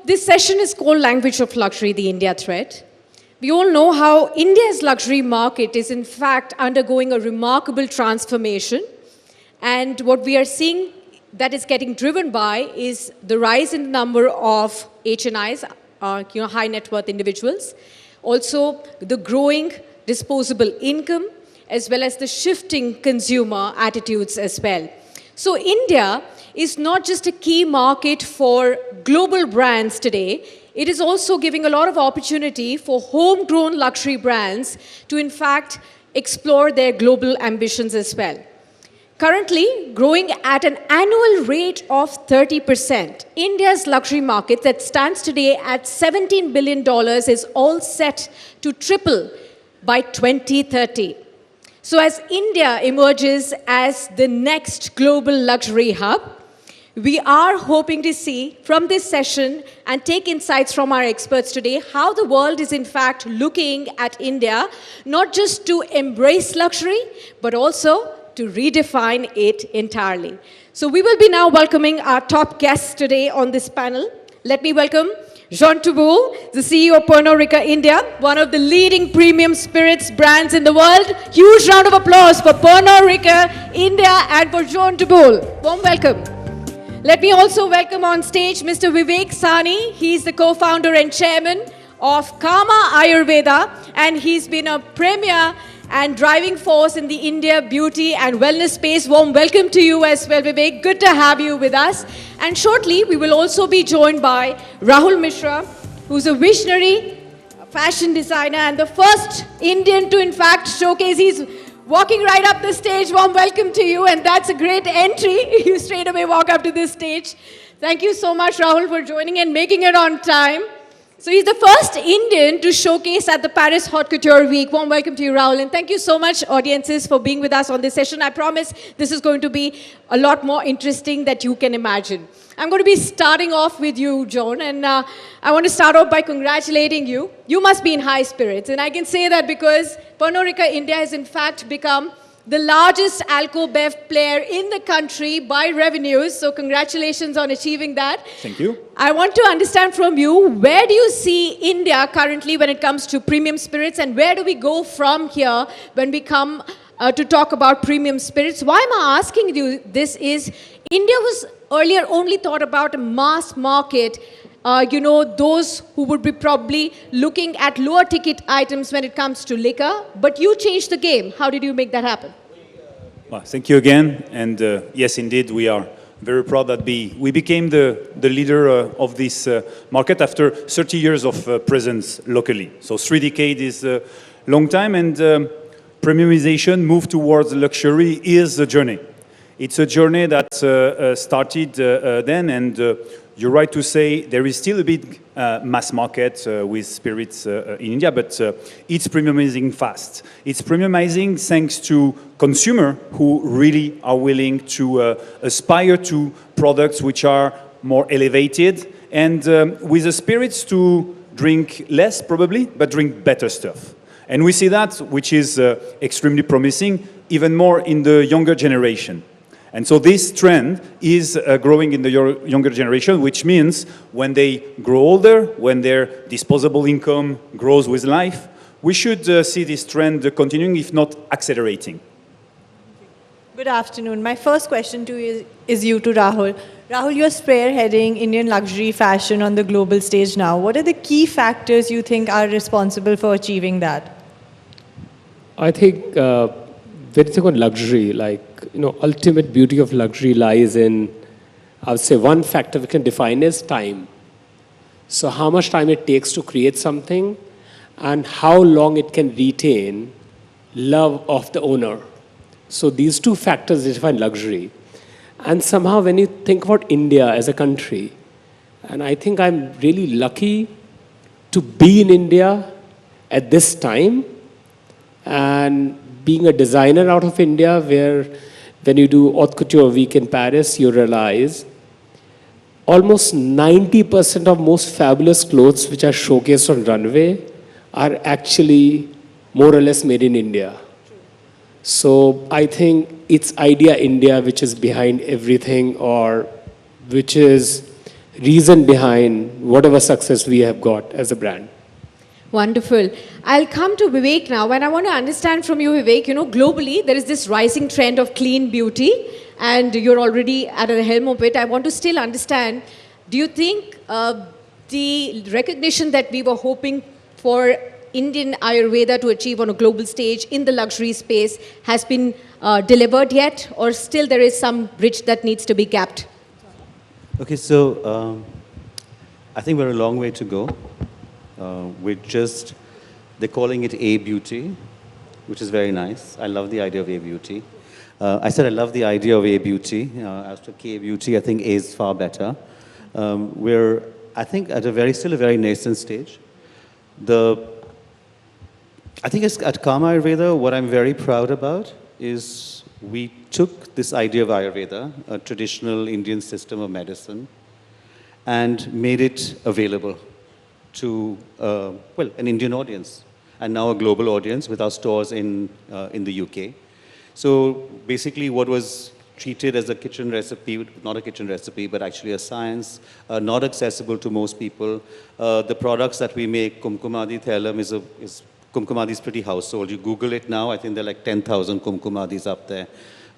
This session is called Language of Luxury, the India Thread. We all know how India's luxury market is in fact undergoing a remarkable transformation. And what we are seeing that is getting driven by is the rise in the number of HNIs, high net worth individuals. Also, the growing disposable income, as well as the shifting consumer attitudes as well. So India is not just a key market for global brands today, it is also giving a lot of opportunity for homegrown luxury brands to in fact explore their global ambitions as well. Currently, growing at an annual rate of 30%, India's luxury market that stands today at $17 billion is all set to triple by 2030. So as India emerges as the next global luxury hub, we are hoping to see from this session and take insights from our experts today how the world is in fact looking at India, not just to embrace luxury, but also to redefine it entirely. So we will be now welcoming our top guests today on this panel. Let me welcome Jean Touboul, the CEO of Pernod Ricard India, one of the leading premium spirits brands in the world. Huge round of applause for Pernod Ricard India and for Jean Touboul. Warm welcome. Let me also welcome on stage Mr. Vivek Sahni. He's the co-founder and chairman of Karma Ayurveda, and he's been a premier and driving force in the India beauty and wellness space. Warm welcome to you as well, Vivek. Good to have you with us. And shortly, we will also be joined by Rahul Mishra, who's a visionary fashion designer and the first Indian to, in fact, showcase. He's walking right up the stage. Warm welcome to you. And that's a great entry. You straight away walk up to this stage. Thank you so much, Rahul, for joining and making it on time. So he's the first Indian to showcase at the Paris Haute Couture Week. Warm welcome to you, Rahul. And thank you so much, audiences, for being with us on this session. I promise this is going to be a lot more interesting than you can imagine. I'm going to be starting off with you, John. And I want to start off by congratulating you. You must be in high spirits. And I can say that because Pernod Ricard India has in fact become the largest alco-bev player in the country by revenues. So congratulations on achieving that. Thank you. I want to understand from you, where do you see India currently when it comes to premium spirits, and where do we go from here when we come to talk about premium spirits? Why am I asking you this is, India was earlier only thought about a mass market, those who would be probably looking at lower ticket items when it comes to liquor, but you changed the game. How did you make that happen? Well, thank you again. And yes, indeed, we are very proud that we became the leader of this market after 30 years of presence locally. So 3 decades is a long time, and premiumization, move towards luxury, is a journey. It's a journey that started then, and you're right to say there is still a big mass market with spirits in India, but it's premiumizing fast. It's premiumizing thanks to consumers who really are willing to aspire to products which are more elevated, and with the spirits to drink less probably, but drink better stuff. And we see that, which is extremely promising, even more in the younger generation. And so this trend is growing in the younger generation, which means when they grow older, when their disposable income grows with life, we should see this trend continuing, if not accelerating. Good afternoon. My first question to you is to Rahul. Rahul, you're spearheading Indian luxury fashion on the global stage now. What are the key factors you think are responsible for achieving that? I think when you think on luxury, ultimate beauty of luxury lies in, I would say, one factor we can define is time. So how much time it takes to create something and how long it can retain love of the owner. So these two factors define luxury. And somehow when you think about India as a country, and I think I'm really lucky to be in India at this time, and being a designer out of India, where when you do Haute Couture Week in Paris, you realize almost 90% of most fabulous clothes which are showcased on runway are actually more or less made in India. So I think it's Idea India which is behind everything, or which is reason behind whatever success we have got as a brand. Wonderful. I'll come to Vivek now, and I want to understand from you, Vivek, globally there is this rising trend of clean beauty, and you're already at the helm of it. I want to still understand, do you think the recognition that we were hoping for Indian Ayurveda to achieve on a global stage in the luxury space has been delivered yet, or still there is some bridge that needs to be gapped? Okay, so I think we're a long way to go. They're calling it A-beauty, which is very nice. I love the idea of A-beauty. I said I love the idea of A-beauty. As to K-beauty, I think A is far better. We're, I think, at still a very nascent stage. I think at Karma Ayurveda, what I'm very proud about is we took this idea of Ayurveda, a traditional Indian system of medicine, and made it available to, an Indian audience, and now a global audience with our stores in the UK. So basically what was treated as a kitchen recipe, not a kitchen recipe, but actually a science, not accessible to most people. The products that we make, Kumkumadi Thailam Kumkumadi is pretty household. You Google it now, I think there are like 10,000 Kumkumadis up there.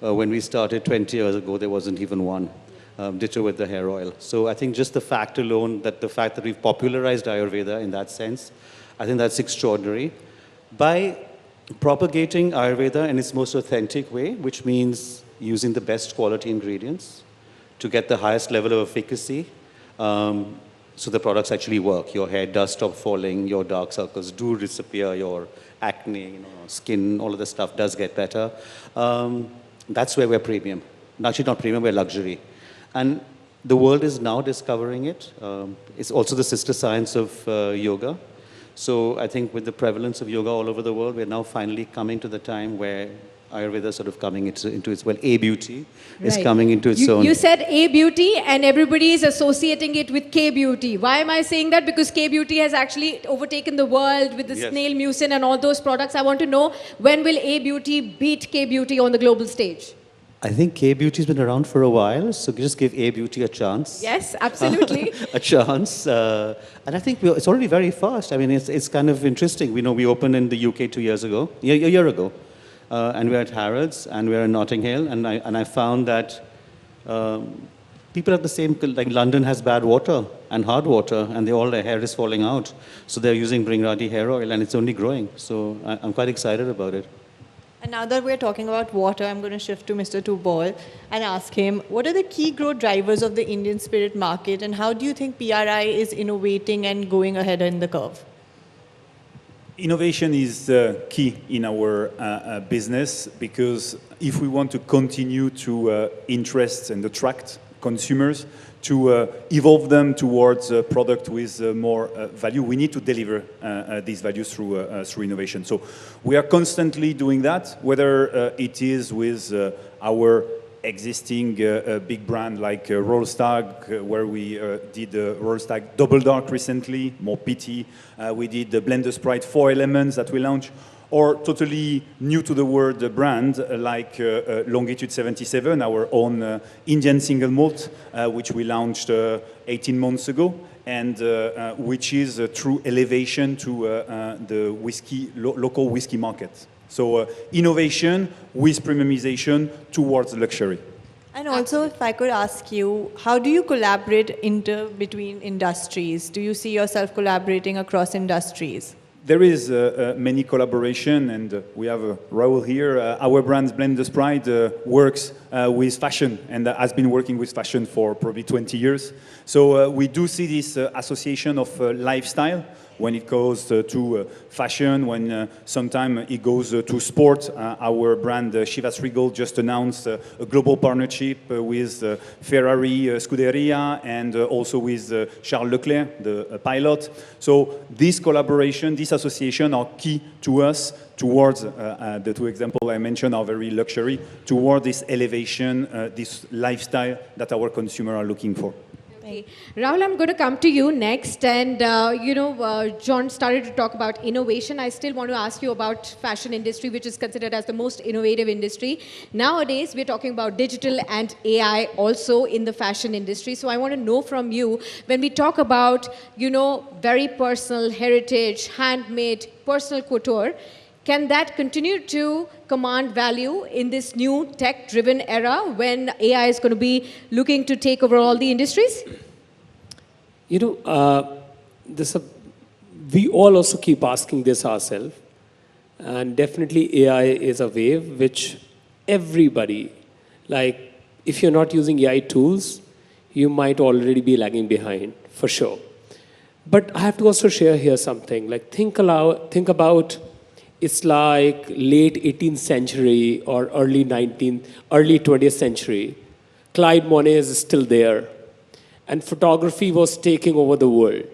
When we started 20 years ago, there wasn't even one. Ditto with the hair oil. So I think just the fact alone, the fact that we've popularized Ayurveda in that sense, I think that's extraordinary. By propagating Ayurveda in its most authentic way, which means using the best quality ingredients to get the highest level of efficacy, so the products actually work. Your hair does stop falling, your dark circles do disappear, your acne, skin, all of the stuff does get better. That's where we're premium. Actually not premium, we're luxury. And the world is now discovering it. It's also the sister science of yoga. So I think with the prevalence of yoga all over the world, we're now finally coming to the time where Ayurveda is sort of coming into its, A-beauty is coming into its own. You said A-beauty and everybody is associating it with K-beauty. Why am I saying that? Because K-beauty has actually overtaken the world with the snail mucin and all those products. I want to know, when will A-beauty beat K-beauty on the global stage? I think K-beauty's been around for a while, so just give A-beauty a chance. Yes, absolutely. A chance. And I think it's already very fast. I mean, it's kind of interesting. We opened in the UK 2 years ago, a year ago. And we're at Harrods, and we're in Notting Hill, and I found that people have the same, like London has bad water and hard water, and their hair is falling out. So they're using Bringradi hair oil, and it's only growing. So I'm quite excited about it. And now that we're talking about water, I'm going to shift to Mr. Touboul and ask him, what are the key growth drivers of the Indian spirit market, and how do you think PRI is innovating and going ahead in the curve? Innovation is key in our business, because if we want to continue to interest and attract consumers, to evolve them towards a product with more value, we need to deliver these values through innovation. So we are constantly doing that, whether it is with our existing big brand like Royal Stag, where we did Royal Stag Double Dark recently, more peaty. We did the Blender Sprite 4 Elements that we launched, or totally new to the world brand like Longitude 77, our own Indian single malt, which we launched 18 months ago, and which is a true elevation to the local whiskey market. So innovation with premiumization towards luxury. And also, if I could ask you, how do you collaborate between industries? Do you see yourself collaborating across industries? There is many collaboration, and we have Rahul here. Our brand Blender Sprite works with fashion, and has been working with fashion for probably 20 years. So we do see this association of lifestyle when it goes to fashion, when sometimes it goes to sport. Our brand Chivas Regal just announced a global partnership with Ferrari Scuderia, and also with Charles Leclerc, the pilot. So this collaboration, this association are key to us towards the two examples I mentioned are very luxury, toward this elevation, this lifestyle that our consumers are looking for. Rahul, I'm going to come to you next. And, John started to talk about innovation. I still want to ask you about fashion industry, which is considered as the most innovative industry. Nowadays, we're talking about digital and AI also in the fashion industry. So I want to know from you, when we talk about, very personal heritage, handmade, personal couture, can that continue to command value in this new tech-driven era when AI is going to be looking to take over all the industries? We all also keep asking this ourselves. And definitely AI is a wave which everybody, like if you're not using AI tools, you might already be lagging behind, for sure. But I have to also share here something. Like think about it's like late 18th century or early 20th century. Clyde Monet is still there. And photography was taking over the world.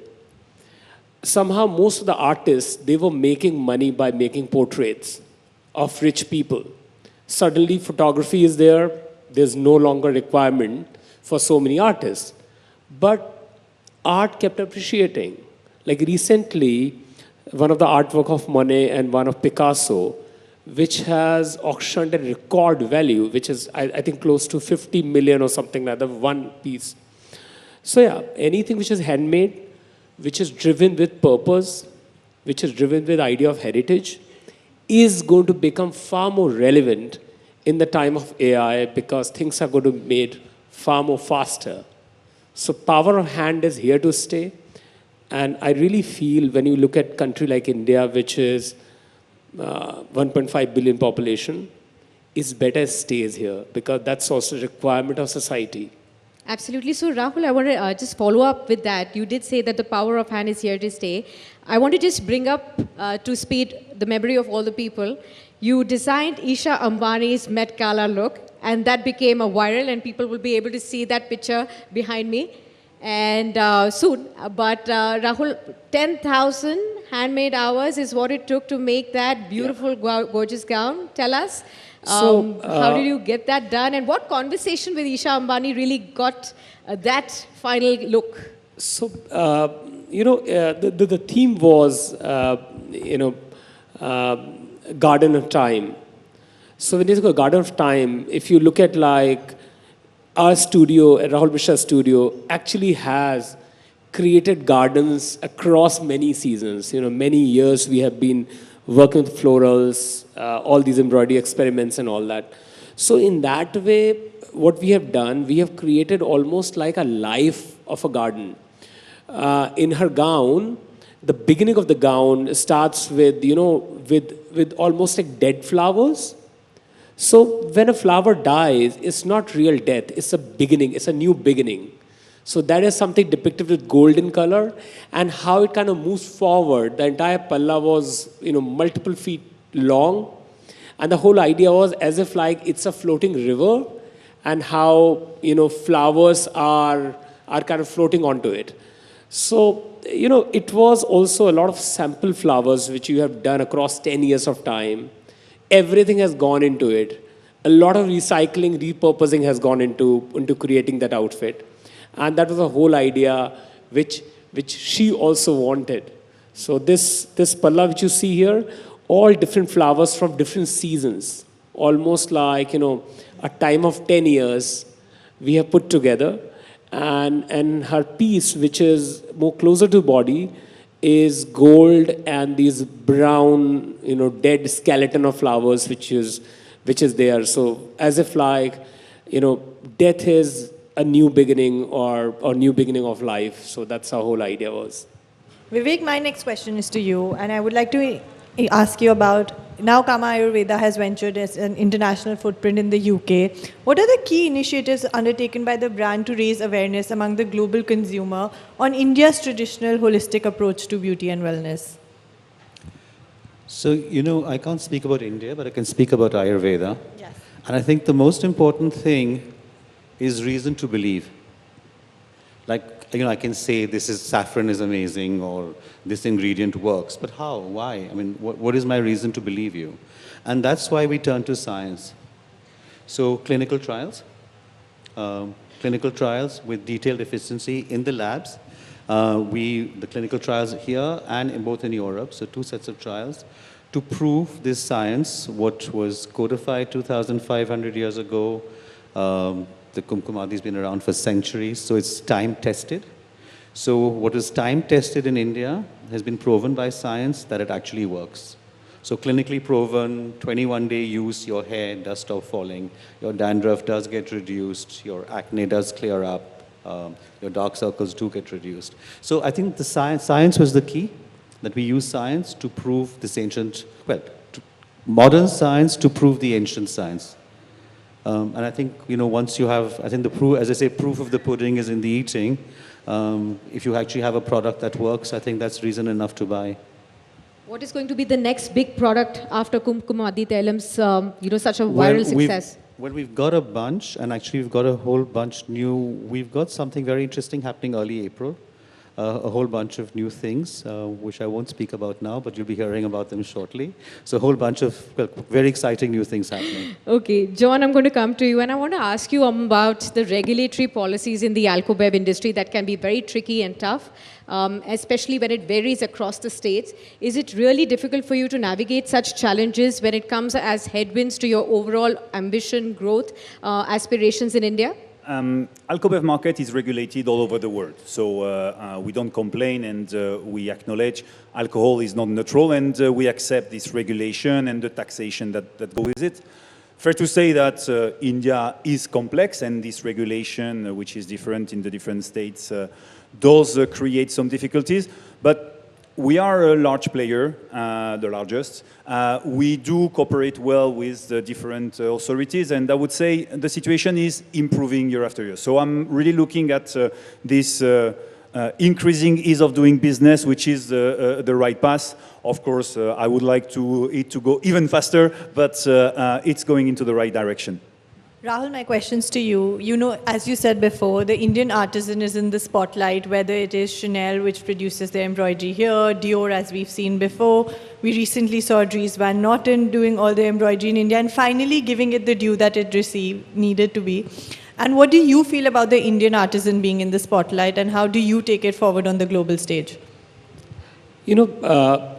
Somehow most of the artists, they were making money by making portraits of rich people. Suddenly photography is there. There's no longer requirement for so many artists. But art kept appreciating. Like recently, one of the artwork of Monet and one of Picasso, which has auctioned a record value, which is, I think, close to 50 million or something like that, one piece. So yeah, anything which is handmade, which is driven with purpose, which is driven with idea of heritage, is going to become far more relevant in the time of AI because things are going to be made far more faster. So power of hand is here to stay. And I really feel when you look at a country like India, which is 1.5 billion population, it's better it stays here because that's also a requirement of society. Absolutely. So, Rahul, I want to just follow up with that. You did say that the power of hand is here to stay. I want to just bring up to speed the memory of all the people. You designed Isha Ambani's Met Gala look, and that became a viral, and people will be able to see that picture behind me. And soon, but Rahul, 10,000 handmade hours is what it took to make that beautiful, gorgeous gown. Tell us, how did you get that done? And what conversation with Isha Ambani really got that final look? So, the theme was, Garden of Time. So when you go Garden of Time, if you look at like our studio, Rahul Mishra's studio, actually has created gardens across many seasons. Many years we have been working with florals, all these embroidery experiments and all that. So in that way, what we have done, we have created almost like a life of a garden. In her gown, the beginning of the gown starts with, with almost like dead flowers. So when a flower dies, it's not real death, it's a beginning, it's a new beginning. So that is something depicted with golden color and how it kind of moves forward. The entire palla was, multiple feet long. And the whole idea was as if like it's a floating river and how, flowers are kind of floating onto it. So, it was also a lot of sample flowers which you have done across 10 years of time. Everything has gone into it. A lot of recycling, repurposing has gone into creating that outfit. And that was the whole idea which she also wanted. So this palla which you see here, all different flowers from different seasons. Almost like, a time of 10 years we have put together. And her piece, which is more closer to body, is gold and these brown, dead skeleton of flowers, which is there. So as if like, death is a new beginning or new beginning of life. So that's our whole idea was. Vivek, my next question is to you, and I would like to ask you about, now Kama Ayurveda has ventured as an international footprint in the UK. What are the key initiatives undertaken by the brand to raise awareness among the global consumer on India's traditional holistic approach to beauty and wellness? So, I can't speak about India, but I can speak about Ayurveda. Yes. And I think the most important thing is reason to believe. Like, I can say this saffron is amazing or this ingredient works, but how? Why? I mean, what is my reason to believe you? And that's why we turn to science. So clinical trials, clinical trials with detailed efficiency in the labs. The clinical trials here and both in Europe, so 2 sets of trials, to prove this science, what was codified 2,500 years ago. The Kumkumadi has been around for centuries, so it's time-tested. So what is time-tested in India has been proven by science that it actually works. So clinically proven, 21-day use, your hair does stop falling, your dandruff does get reduced, your acne does clear up, your dark circles do get reduced. So I think the science was the key, that we use science to prove this ancient, modern science to prove the ancient science. And I think, once you have, I think the proof, as I say, proof of the pudding is in the eating. If you actually have a product that works, I think that's reason enough to buy. What is going to be the next big product after Kumkumadi Tailam's, such a viral success? Well, we've got a bunch, and actually we've got a whole bunch new. We've got something very interesting happening early April. A whole bunch of new things, which I won't speak about now, but you'll be hearing about them shortly. So a whole bunch of very exciting new things happening. Okay, John, I'm going to come to you, and I want to ask you about the regulatory policies in the alcobev industry that can be very tricky and tough, especially when it varies across the states. Is it really difficult for you to navigate such challenges when it comes as headwinds to your overall ambition, growth, aspirations in India? Alcobev market is regulated all over the world, so we don't complain, and we acknowledge alcohol is not neutral, and we accept this regulation and the taxation that go with it. Fair to say that India is complex, and this regulation, which is different in the different states, does create some difficulties, but we are a large player, the largest. We do cooperate well with the different authorities, and I would say the situation is improving year after year. So I'm really looking at this increasing ease of doing business, which is the right path. Of course, I would like it to go even faster, but it's going into the right direction. Rahul, my question's to you. As you said before, the Indian artisan is in the spotlight, whether it is Chanel, which produces their embroidery here, Dior, as we've seen before. We recently saw Dries Van Noten doing all the embroidery in India and finally giving it the due that it needed to be. And what do you feel about the Indian artisan being in the spotlight, and how do you take it forward on the global stage? I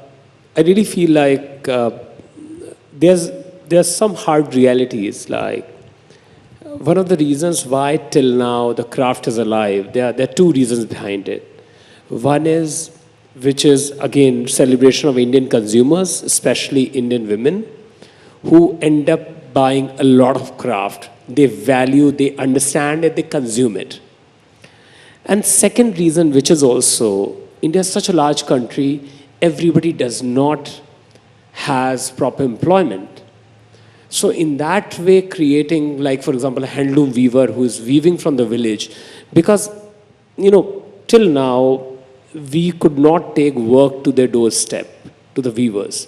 really feel like there's some hard realities, like one of the reasons why till now the craft is alive, there are 2 reasons behind it. One is, which is again celebration of Indian consumers, especially Indian women, who end up buying a lot of craft. They value, they understand it, they consume it. And second reason, which is also, India is such a large country, everybody does not has proper employment. So in that way, creating, like, for example, a handloom weaver who is weaving from the village, because, till now, we could not take work to their doorstep, to the weavers.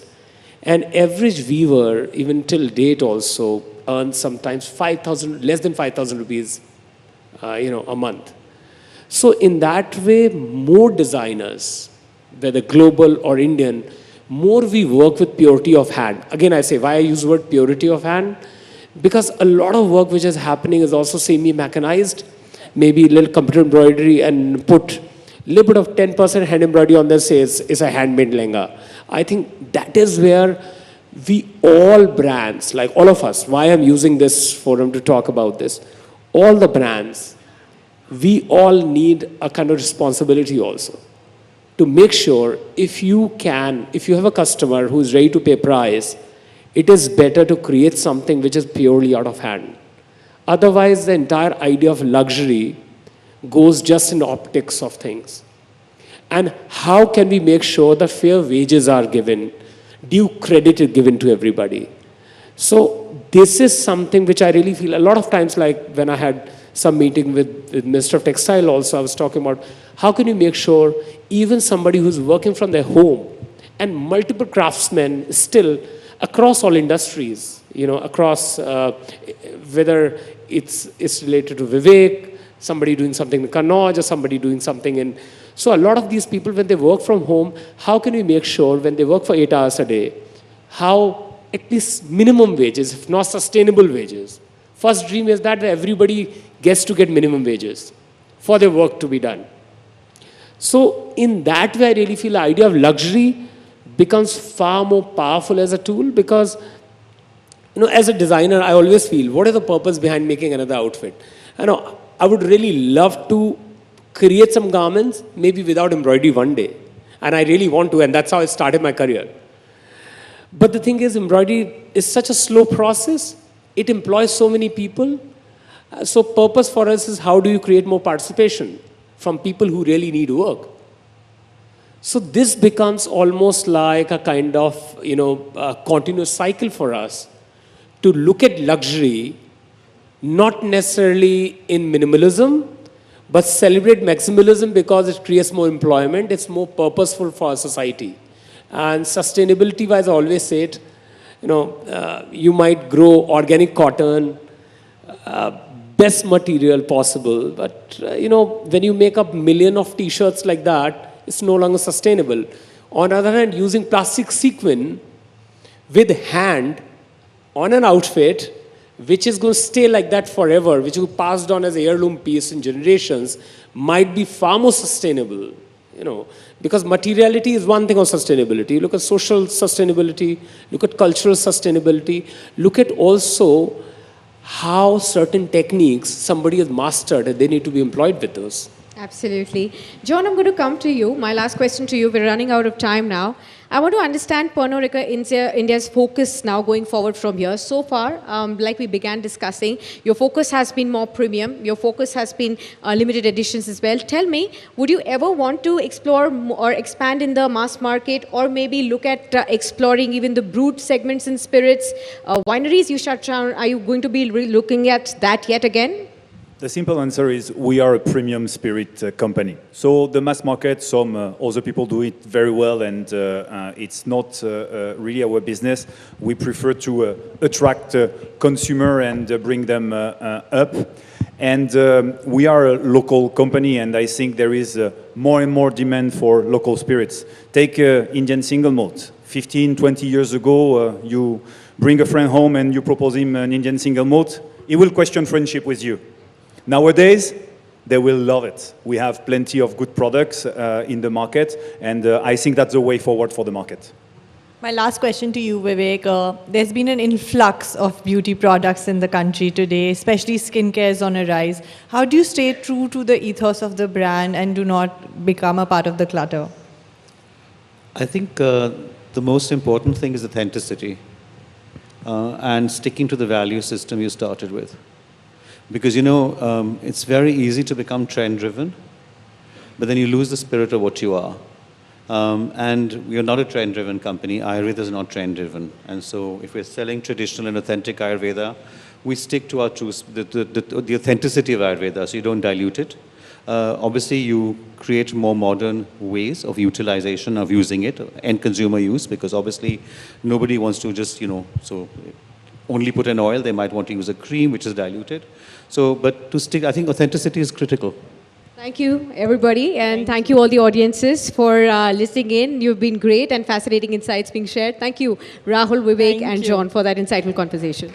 And average weaver, even till date also, earns sometimes less than 5,000 rupees, a month. So in that way, more designers, whether global or Indian, more we work with purity of hand. Again, I say, why I use the word purity of hand? Because a lot of work which is happening is also semi-mechanized, maybe a little computer embroidery, and put a little bit of 10% hand embroidery on this is a handmade lehenga. I think that is where we all brands, like all of us, why I'm using this forum to talk about this, all the brands, we all need a kind of responsibility also, to make sure if you have a customer who is ready to pay price, it is better to create something which is purely out of hand. Otherwise, the entire idea of luxury goes just in the optics of things. And how can we make sure that fair wages are given, due credit is given to everybody? So this is something which I really feel a lot of times, like when I had some meeting with Minister of Textile also, I was talking about how can you make sure even somebody who's working from their home, and multiple craftsmen still across all industries, across whether it's related to Vivek, somebody doing something in Kannauj, or somebody doing something in... So a lot of these people, when they work from home, how can we make sure when they work for 8 hours a day, how at least minimum wages, if not sustainable wages, First dream is that everybody gets to get minimum wages for their work to be done. So in that way, I really feel the idea of luxury becomes far more powerful as a tool because, as a designer, I always feel, what is the purpose behind making another outfit? I would really love to create some garments, maybe without embroidery one day. And I really want to, and that's how I started my career. But the thing is, embroidery is such a slow process. It employs so many people. So purpose for us is how do you create more participation from people who really need work. So this becomes almost like a kind of, a continuous cycle for us to look at luxury, not necessarily in minimalism, but celebrate maximalism because it creates more employment. It's more purposeful for our society. And sustainability-wise, I always say it, you might grow organic cotton, best material possible, but, when you make up million of T-shirts like that, it's no longer sustainable. On the other hand, using plastic sequin with hand on an outfit, which is going to stay like that forever, which will be passed on as heirloom piece in generations, might be far more sustainable, because materiality is one thing of sustainability. Look at social sustainability, look at cultural sustainability, look at also how certain techniques somebody has mastered and they need to be employed with those. Absolutely. John, I'm going to come to you. My last question to you. We're running out of time now. I want to understand Pernod Ricard India's focus now going forward from here. So far, like we began discussing, your focus has been more premium. Your focus has been limited editions as well. Tell me, would you ever want to explore or expand in the mass market or maybe look at exploring even the brewed segments in spirits? Wineries you shut down, are you going to be looking at that yet again? The simple answer is we are a premium spirit company. So the mass market, some other people do it very well, and it's not really our business. We prefer to attract consumer and bring them up. And we are a local company, and I think there is more and more demand for local spirits. Take Indian single malt. 15, 20 years ago, you bring a friend home and you propose him an Indian single malt, he will question friendship with you. Nowadays, they will love it. We have plenty of good products in the market, and I think that's the way forward for the market. My last question to you, Vivek. There's been an influx of beauty products in the country today, especially skincare is on a rise. How do you stay true to the ethos of the brand and do not become a part of the clutter? I think the most important thing is authenticity and sticking to the value system you started with. Because, it's very easy to become trend-driven, but then you lose the spirit of what you are. And we are not a trend-driven company. Ayurveda is not trend-driven. And so if we're selling traditional and authentic Ayurveda, we stick to our truth, the authenticity of Ayurveda, so you don't dilute it. Obviously, you create more modern ways of utilization, of using it, end consumer use, because obviously nobody wants to just, only put an oil. They might want to use a cream, which is diluted. So, but to stick, I think authenticity is critical. Thank you, everybody, and thank you all the audiences for listening in. You've been great and fascinating insights being shared. Thank you, Rahul, Vivek, and John, for that insightful conversation.